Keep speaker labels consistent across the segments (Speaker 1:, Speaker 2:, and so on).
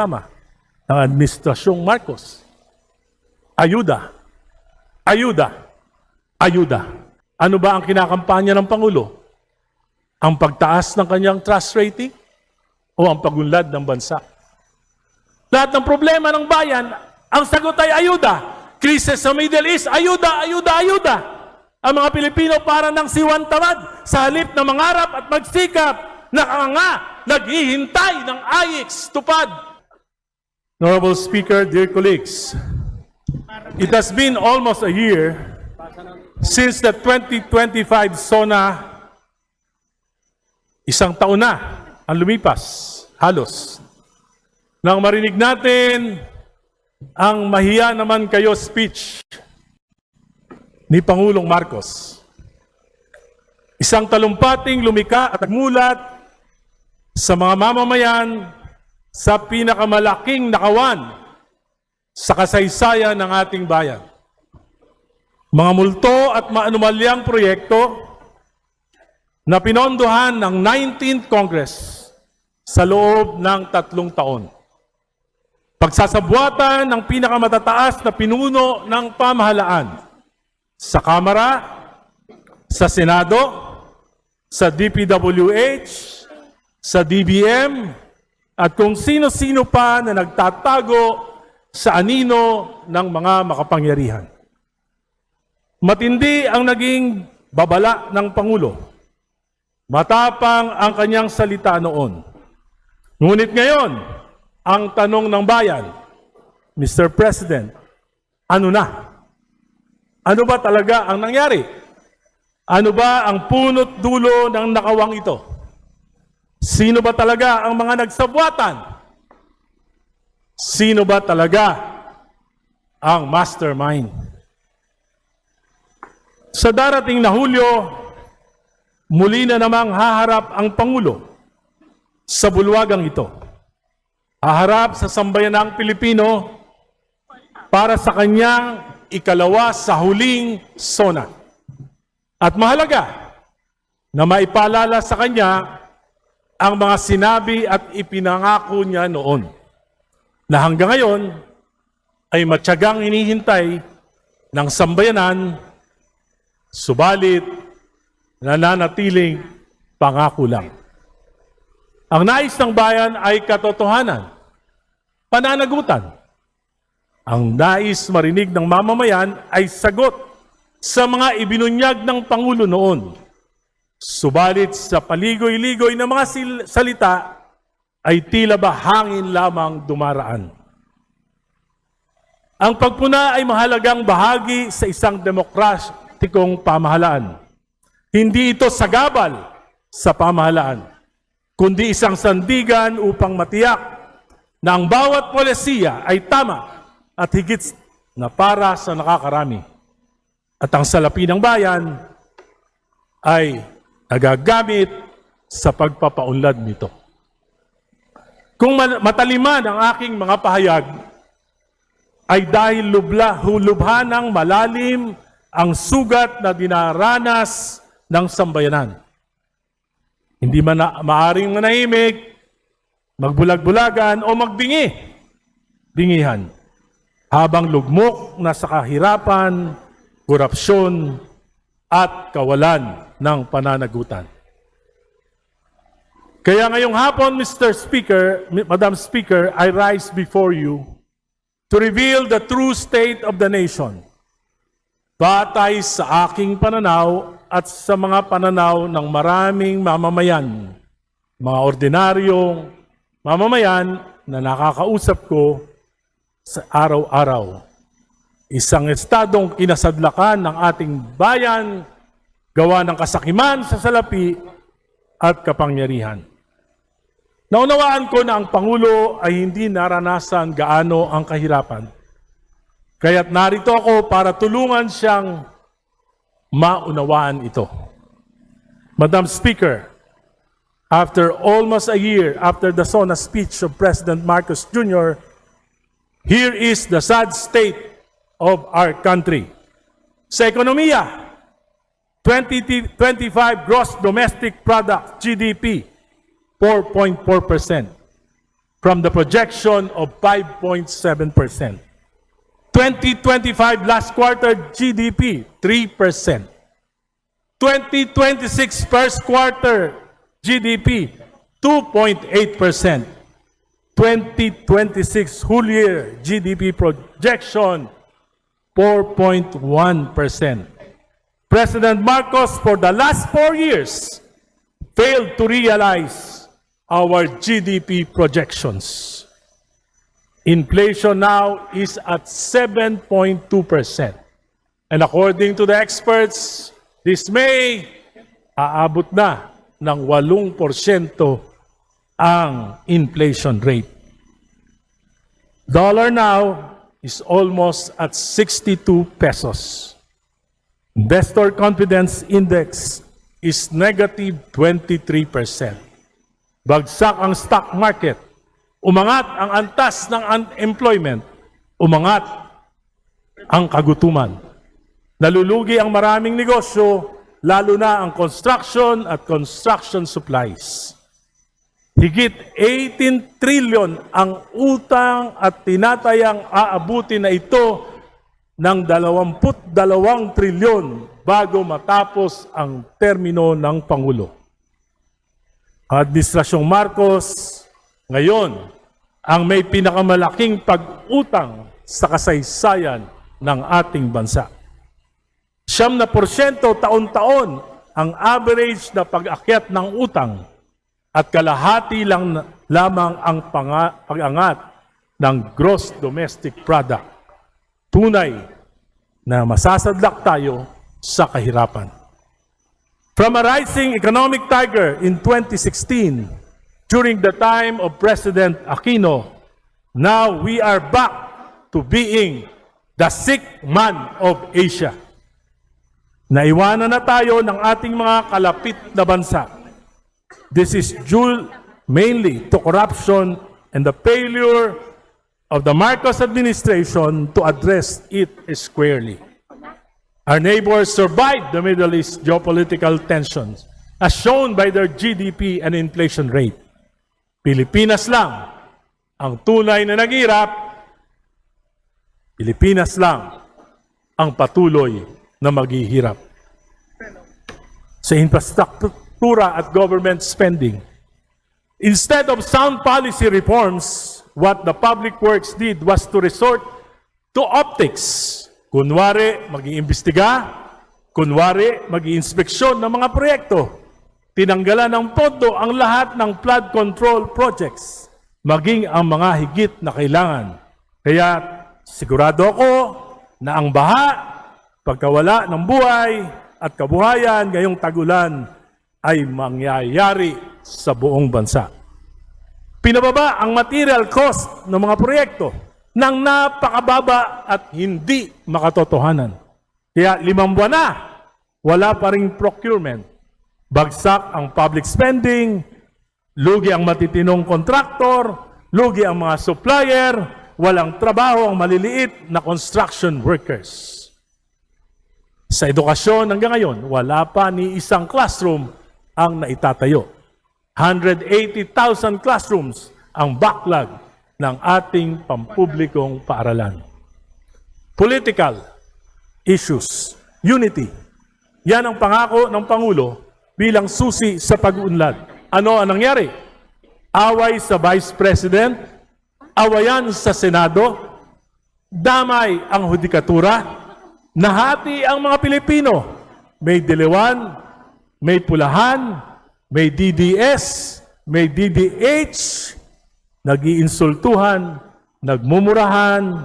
Speaker 1: programa ng Administrasyong Marcos. Ayuda, ayuda, ayuda. Ano ba ang kinakampanya ng Pangulo? Ang pagtaas ng kanyang trust rating o ang pagunlad ng bansa? Lahat ng problema ng bayan, ang sagot ay ayuda. Krisis sa Middle East, ayuda, ayuda, ayuda. Ang mga Pilipino para ng siwan tamad sa halip na mangarap at magsikap, nakanga, naghihintay ng AIX tupad. Honorable Speaker, dear colleagues, it has been almost a year since the 2025 SONA. Isang taon na ang lumipas, halos. Nang marinig natin ang mahiya naman kayo speech ni Pangulong Marcos. Isang talumpating lumika at nagmulat sa mga mamamayan sa pinakamalaking nakawan sa kasaysayan ng ating bayan. Mga multo at maanumalyang proyekto na pinondohan ng 19th Congress sa loob ng 3 taon. Pagsasabwatan ng pinakamatataas na pinuno ng pamahalaan sa Kamara, sa Senado, sa DPWH, sa DBM, at kung sino-sino pa na nagtatago sa anino ng mga makapangyarihan. Matindi ang naging babala ng Pangulo. Matapang ang kanyang salita noon. Ngunit ngayon, ang tanong ng bayan, Mr. President, ano na? Ano ba talaga ang nangyari? Ano ba ang punot dulo ng nakawang ito? Sino ba talaga ang mga nagsabwatan? Sino ba talaga ang mastermind? Sa darating na Hulyo, muli na namang haharap ang Pangulo sa bulwagang ito. Haharap sa sambayanang Pilipino para sa kanyang ikalawa sa huling SONA. At mahalaga na maipaalala sa kanya ang mga sinabi at ipinangako niya noon na hanggang ngayon ay matyagang hinihintay ng sambayanan, subalit nananatiling pangako lang. Ang nais ng bayan ay katotohanan, pananagutan. Ang nais marinig ng mamamayan ay sagot sa mga ibinunyag ng Pangulo noon. Subalit sa paligoy-ligoy na mga salita ay tila ba hangin lamang dumaraan. Ang pagpuna ay mahalagang bahagi sa isang demokratikong pamahalaan. Hindi ito sagabal sa pamahalaan, kundi isang sandigan upang matiyak na ang bawat polisiya ay tama at higit na para sa nakakarami. At ang salapi ng bayan ay nagagamit sa pagpapaunlad nito. Kung mataliman ang aking mga pahayag, ay dahil lubha ng malalim ang sugat na dinaranas ng sambayanan. Hindi man maaring manahimik, magbulag-bulagan o magbingi-bingihan habang lugmok na sa kahirapan, korupsyon at kawalan ng pananagutan. Kaya ngayong hapon, Mr. Speaker, Madam Speaker, I rise before you to reveal the true state of the nation, batay sa aking pananaw at sa mga pananaw ng maraming mamamayan, mga ordinaryong mamamayan na nakakausap ko sa araw-araw. Isang estadong kinasadlakan ng ating bayan, gawa ng kasakiman sa salapi at kapangyarihan. Naunawaan ko na ang Pangulo ay hindi naranasan gaano ang kahirapan. Kaya't narito ako para tulungan siyang maunawaan ito. Madam Speaker, after almost a year after the SONA speech of President Marcos Jr., here is the sad state of our country. Sa ekonomiya, 2025 gross domestic product, GDP, 4.4%. from the projection of 5.7%. 2025 last quarter GDP, 3%. 2026 first quarter GDP, 2.8%. 2026 whole year GDP projection, 4.1%. President Marcos, for the last 4 years, failed to realize our GDP projections. Inflation now is at 7.2%. And according to the experts, this May, aabot na ng 8% ang inflation rate. Dollar now is almost at 62 pesos. Investor confidence index is negative 23%. Bagsak ang stock market. Umangat ang antas ng unemployment. Umangat ang kagutuman. Nalulugi ang maraming negosyo, lalo na ang construction at construction supplies. Higit 18 trillion ang utang at tinatayang aabuti na ito ng 22 trilyon bago matapos ang termino ng Pangulo. Ang Administrasyong Marcos ngayon ang may pinakamalaking pag-utang sa kasaysayan ng ating bansa. 9% taon-taon ang average na pag-akyat ng utang at kalahati lang lamang ang pag-angat ng gross domestic product. Tunay na masasadlak tayo sa kahirapan. From a rising economic tiger in 2016, during the time of President Aquino, now we are back to being the sick man of Asia. Naiwanan na tayo ng ating mga kalapit na bansa. This is due mainly to corruption and the failure of the Marcos administration to address it squarely. Our neighbors survived the Middle East geopolitical tensions, as shown by their GDP and inflation rate. Pilipinas lang ang tunay na naghirap. Pilipinas lang ang patuloy na maghihirap. Sa infrastruktura at government spending, instead of sound policy reforms, what the public works did was to resort to optics. Kunwari, mag-iimbestiga. Kunwari, mag-iinspeksyon ng mga proyekto. Tinanggalan ng pondo ang lahat ng flood control projects, maging ang mga higit na kailangan. Kaya sigurado ako na ang baha, pagkawala ng buhay at kabuhayan ngayong tagulan ay mangyayari sa buong bansa. Pinababa ang material cost ng mga proyekto ng napakababa at hindi makatotohanan. Kaya 5 buwan na, wala pa ring procurement. Bagsak ang public spending, lugi ang matitinong kontraktor, lugi ang mga supplier, walang trabaho ang maliliit na construction workers. Sa edukasyon hanggang ngayon, wala pa ni isang classroom ang naitatayo. 180,000 classrooms ang backlog ng ating pampublikong paaralan. Political issues, unity. Yan ang pangako ng Pangulo bilang susi sa pag-uunlad. Ano ang nangyari? Away sa Vice President, awayan sa Senado, damay ang hudikatura, nahati ang mga Pilipino. May dilawan, may pulahan, may DDS, may DDH, nag-iinsultuhan, nagmumurahan,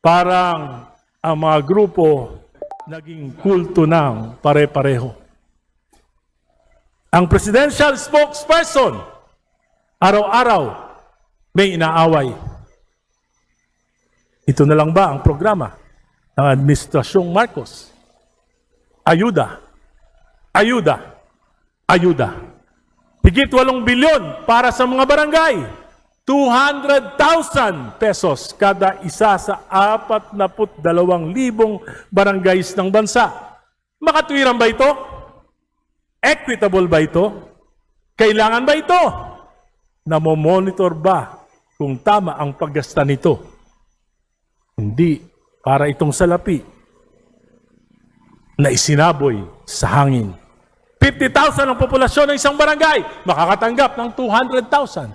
Speaker 1: parang ang mga grupo naging kulto ng pare-pareho. Ang presidential spokesperson, araw-araw may inaaway. Ito na lang ba ang programa ng Administrasyong Marcos? Ayuda, ayuda, ayuda. Higit 8 bilyon para sa mga barangay. 200,000 pesos kada isa sa 42,000 barangays ng bansa. Makatwiran ba ito? Equitable ba ito? Kailangan ba ito? Namomonitor ba kung tama ang paggasta nito? Hindi. Para itong salapi na isinaboy sa hangin. 50,000 ang populasyon ng isang barangay, makakatanggap ng 200,000.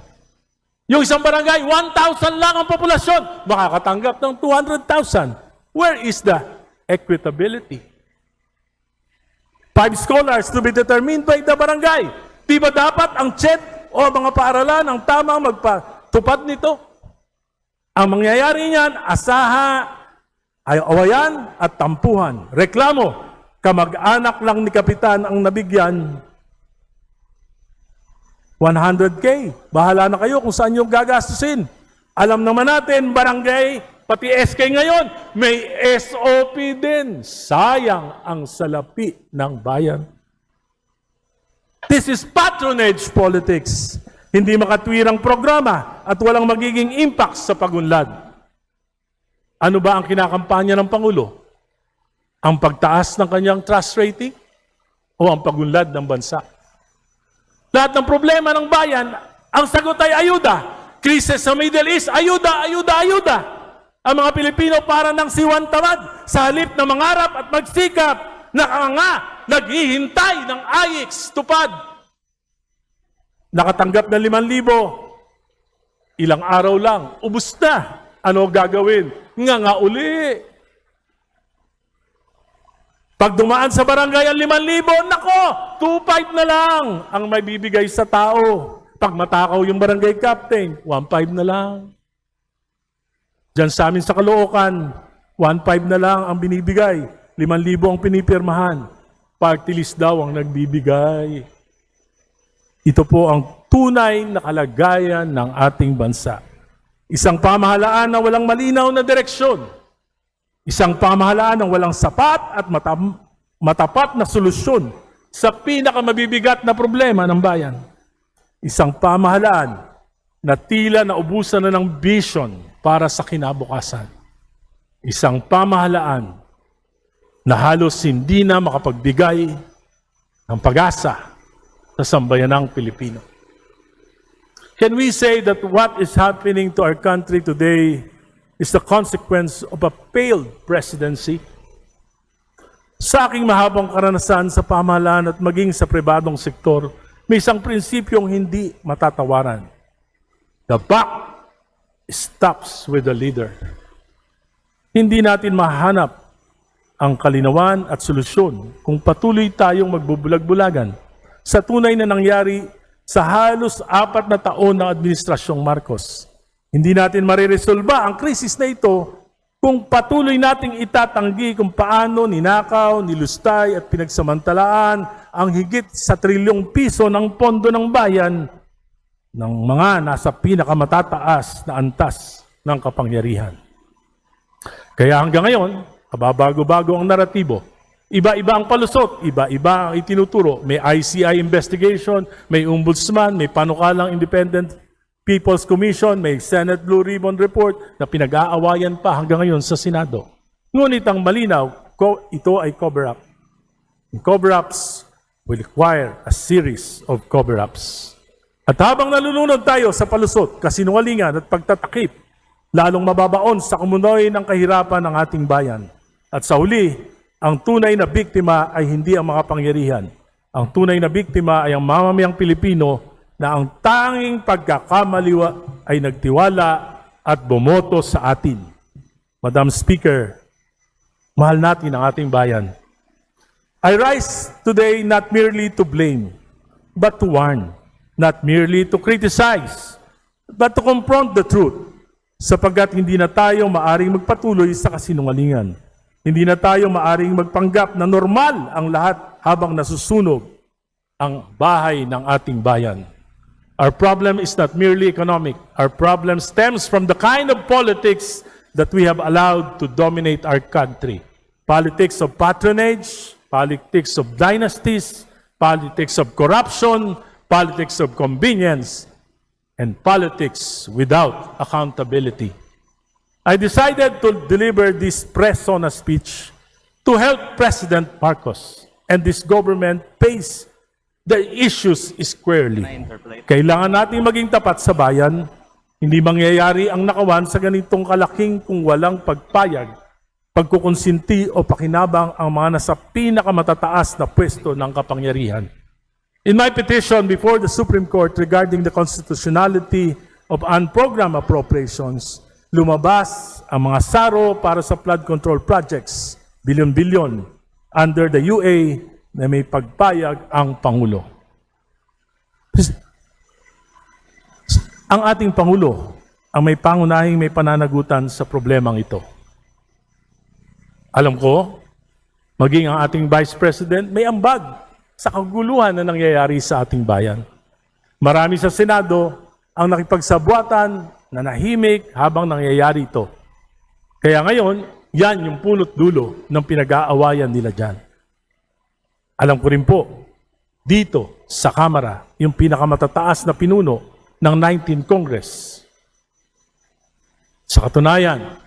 Speaker 1: Yung isang barangay, 1,000 lang ang populasyon, makakatanggap ng 200,000. Where is the equitability? 5 scholars to be determined by the barangay. Di ba dapat ang CHED o mga paaralan ang tamang magpatupad nito? Ang mangyayari niyan, ay awayan at tampuhan. Reklamo, kamag-anak lang ni Kapitan ang nabigyan 100K. Bahala na kayo kung saan yung gagastusin. Alam naman natin, barangay, pati SK ngayon, may SOP din. Sayang ang salapi ng bayan. This is patronage politics. Hindi makatwirang programa at walang magiging impact sa pagunlad. Ano ba ang kinakampanya ng Pangulo? Ang pagtaas ng kanyang trust rating o ang pagunlad ng bansa? Lahat ng problema ng bayan, ang sagot ay ayuda. Krisis sa Middle East, ayuda, ayuda, ayuda. Ang mga Pilipino para ng siwan tamad sa halip na mangarap at magsikap, nakanga, naghihintay ng AIX tupad. Nakatanggap ng 5,000, ilang araw lang, ubus na. Ano gagawin? Nga uli. Pag dumaan sa barangay ang 5,000, nako, 2,500 na lang ang may bibigay sa tao. Pag matakaw yung barangay captain, 1,500 na lang. Diyan sa amin sa Caloocan, 1,500 na lang ang binibigay. 5,000 ang pinipirmahan. Party list daw ang nagbibigay. Ito po ang tunay na kalagayan ng ating bansa. Isang pamahalaan na walang malinaw na direksyon. Isang pamahalaan na walang sapat at matapat na solusyon sa pinakamabibigat na problema ng bayan. Isang pamahalaan na tila naubusan na ng vision para sa kinabukasan. Isang pamahalaan na halos hindi na makapagbigay ng pag-asa sa sambayanang Pilipino. Can we say that what is happening to our country today is the consequence of a failed presidency? Sa aking mahabang karanasan sa pamahalaan at maging sa pribadong sektor, may isang prinsipyong hindi matatawaran. The buck stops with the leader. Hindi natin mahanap ang kalinawan at solusyon kung patuloy tayong magbubulag-bulagan sa tunay na nangyari sa halos 4 na taon ng Administrasyong Marcos. Hindi natin mariresolba ang krisis na ito kung patuloy nating itatanggi kung paano ninakaw, nilustay at pinagsamantalaan ang higit sa 1 trilyong piso ng pondo ng bayan ng mga nasa pinakamatataas na antas ng kapangyarihan. Kaya hanggang ngayon, kababago-bago ang naratibo. Iba-iba ang palusot, iba-iba ang itinuturo. May ICI investigation, may ombudsman, may panukalang Independent People's Commission, may Senate Blue Ribbon Report na pinag-aawayan pa hanggang ngayon sa Senado. Ngunit ang malinaw, ito ay cover-up. And cover-ups will require a series of cover-ups. At habang nalulunod tayo sa palusot, kasinungalingan at pagtatakip, lalong mababaon sa kumunoy ng kahirapan ng ating bayan. At sa huli, ang tunay na biktima ay hindi ang makapangyarihan. Ang tunay na biktima ay ang mamamayang Pilipino na ang tanging pagkakamaliwa ay nagtiwala at bumoto sa atin. Madam Speaker, mahal natin ang ating bayan. I rise today not merely to blame, but to warn. Not merely to criticize, but to confront the truth. Sapagkat hindi na tayo maaring magpatuloy sa kasinungalingan. Hindi na tayo maaring magpanggap na normal ang lahat habang nasusunog ang bahay ng ating bayan. Our problem is not merely economic. Our problem stems from the kind of politics that we have allowed to dominate our country. Politics of patronage, politics of dynasties, politics of corruption, politics of convenience, and politics without accountability. I decided to deliver this persona speech to help President Marcos and this government face the issues squarely. Kailangan natin maging tapat sa bayan. Hindi mangyayari ang nakawan sa ganitong kalaking kung walang pagpayag, pagkukonsinti o pakinabang ang mga nasa pinakamatataas na pwesto ng kapangyarihan. In my petition before the Supreme Court regarding the constitutionality of unprogrammed appropriations, lumabas ang mga saro para sa flood control projects, bilyon-bilyon, under the UA na may pagpayag ang Pangulo. Ang ating Pangulo ang may pangunahing may pananagutan sa problemang ito. Alam ko, maging ang ating Vice President may ambag sa kaguluhan na nangyayari sa ating bayan. Marami sa Senado ang nakipagsabwatan, nanahimik habang nangyayari ito. Kaya ngayon, yan yung punot dulo ng pinag-aawayan nila dyan. Alam ko rin po, dito sa Kamara, yung pinakamatataas na pinuno ng 19th Congress. Sa katunayan,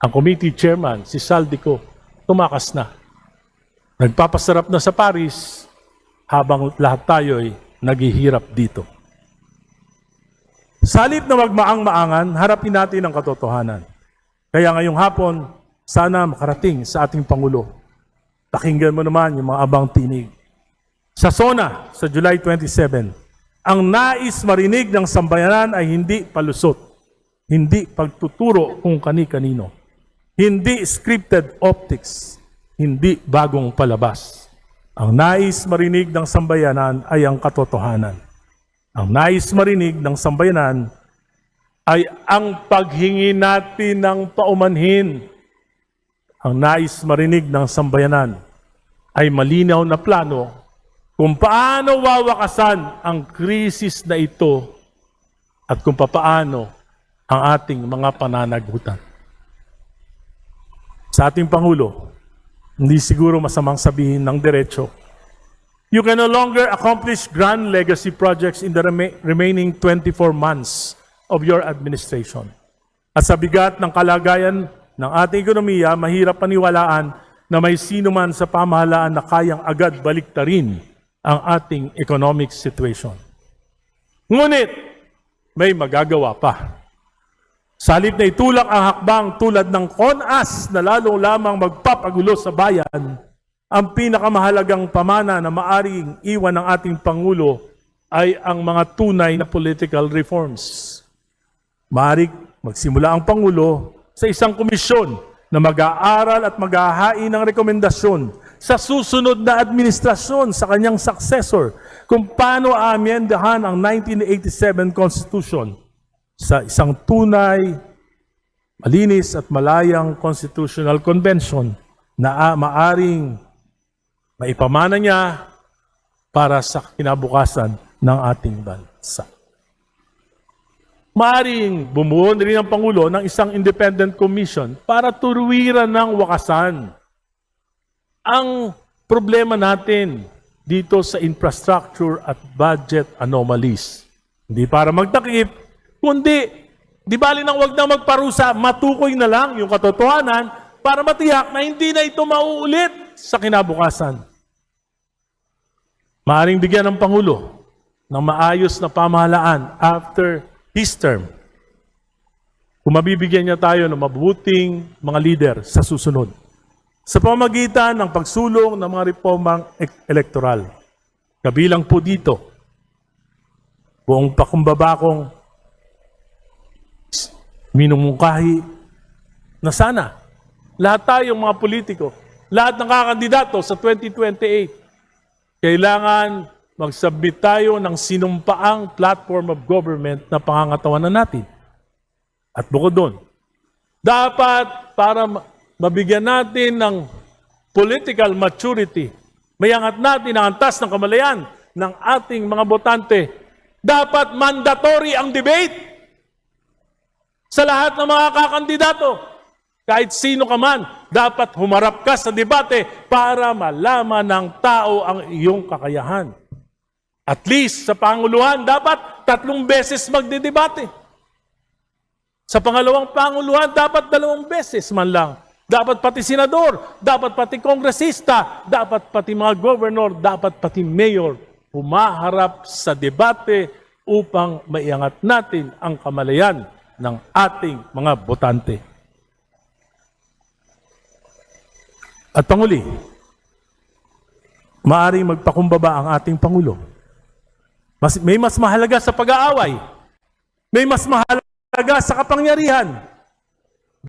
Speaker 1: ang committee chairman, si Saldico, tumakas na. Nagpapasarap na sa Paris habang lahat tayo'y naghihirap dito. Sa halip na magmaang-maangan, harapin natin ang katotohanan. Kaya ngayong hapon, sana makarating sa ating Pangulo. Pakinggan mo naman yung mga abang tinig. Sa SONA, sa July 27, ang nais marinig ng sambayanan ay hindi palusot, hindi pagtuturo kung kani-kanino, hindi scripted optics, hindi bagong palabas. Ang nais marinig ng sambayanan ay ang katotohanan. Ang nais marinig ng sambayanan ay ang paghingi natin ng paumanhin. Ang nais marinig ng sambayanan ay malinaw na plano kung paano wawakasan ang krisis na ito at kung paano ang ating mga pananagutan. Sa ating Pangulo, hindi siguro masamang sabihin ng diretso, you can no longer accomplish grand legacy projects in the remaining 24 months of your administration. At sa bigat ng kalagayan ng ating ekonomiya, mahirap paniwalaan na may sino man sa pamahalaan na kayang agad baliktarin ang ating economic situation. Ngunit, may magagawa pa. Sa halip na itulak ang hakbang tulad ng CONAS na lalong lamang magpapagulo sa bayan, ang pinakamahalagang pamana na maaring iwan ng ating Pangulo ay ang mga tunay na political reforms. Maaring magsimula ang Pangulo sa isang komisyon na mag-aaral at mag-ahain ng rekomendasyon sa susunod na administrasyon sa kanyang successor kung paano aamyendahan ang 1987 Constitution sa isang tunay, malinis at malayang Constitutional Convention na maaring maipamana niya para sa kinabukasan ng ating bansa. Maaring bumuo rin ang Pangulo ng isang independent commission para turuwiran ng wakasan ang problema natin dito sa infrastructure at budget anomalies. Hindi para magtakip, kundi di bali nang wag na magparusa, matukoy na lang yung katotohanan para matiyak na hindi na ito mauulit sa kinabukasan. Maaring bigyan ng Pangulo ng maayos na pamahalaan after his term. Kung mabibigyan niya tayo ng mabuting mga leader sa susunod. Sa pamamagitan ng pagsulong ng mga reformang elektoral. Kabilang po dito, buong pakumbabakong minumungkahi na sana lahat tayong mga politiko, lahat ng kakandidato sa 2028, kailangan mag-submit tayo ng sinumpaang platform of government na pangangatawanan natin. At bukod doon, dapat para mabigyan natin ng political maturity, mayangat natin ang antas ng kamalayan ng ating mga botante, dapat mandatory ang debate sa lahat ng mga kakandidato. Kahit sino ka man, dapat humarap ka sa debate para malaman ng tao ang iyong kakayahan. At least sa Panguluhan, dapat 3 beses magdedebate. Sa pangalawang Panguluhan, dapat 2 beses man lang dapat pati senador, dapat pati kongresista, dapat pati mga governor, dapat pati mayor humaharap sa debate upang maiangat natin ang kamalayan ng ating mga botante. At panguli, maaaring magpakumbaba ang ating Pangulo. May mas mahalaga sa pag-aaway. May mas mahalaga sa kapangyarihan.